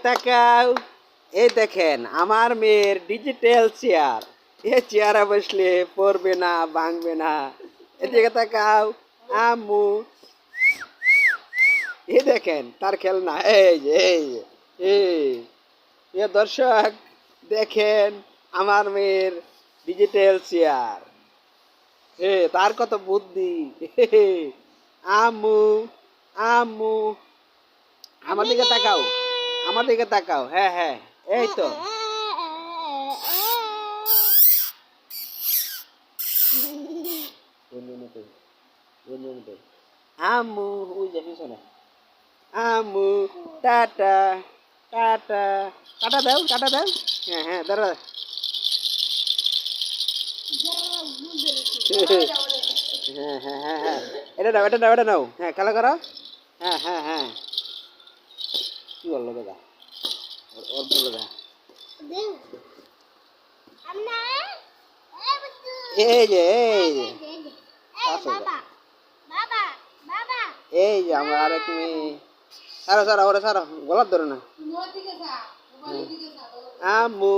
তাকাও, এই দেখেন আমার মেয়ের ডিজিটাল চেয়ার। এই চেয়ারে বসলে পড়বে না, ভাঙবে না। এদিকে তাকাও, আম্মু, এই দেখেন তার খেলনা। এই যে এই যে, এই প্রিয় দর্শক, দেখেন আমার মেয়ের ডিজিটাল চেয়ার। তার কত বুদ্ধি। আম্মু, আম্মু, আমার দিকে তাকাও, আমার দিকে তাকাও। হ্যাঁ হ্যাঁ, এই তো। আম্মু, ওই যে পিছনে। আম্মু, টাটা, টাটা, টাটা দাও, টাটা দাও। হ্যাঁ হ্যাঁ, দাঁড়া। হ্যাঁ হ্যাঁ হ্যাঁ হ্যাঁ, এটা নাও, এটা নাও, এটা নাও। হ্যাঁ, খেলা করো। হ্যাঁ হ্যাঁ হ্যাঁ, কি বললো দাদা? ওর বললো দাদা। এই যে এই যে এই যে আমার আরেক মেয়ে। সারা সারা ওরা সারা, গলার ধরে না। আম্মু,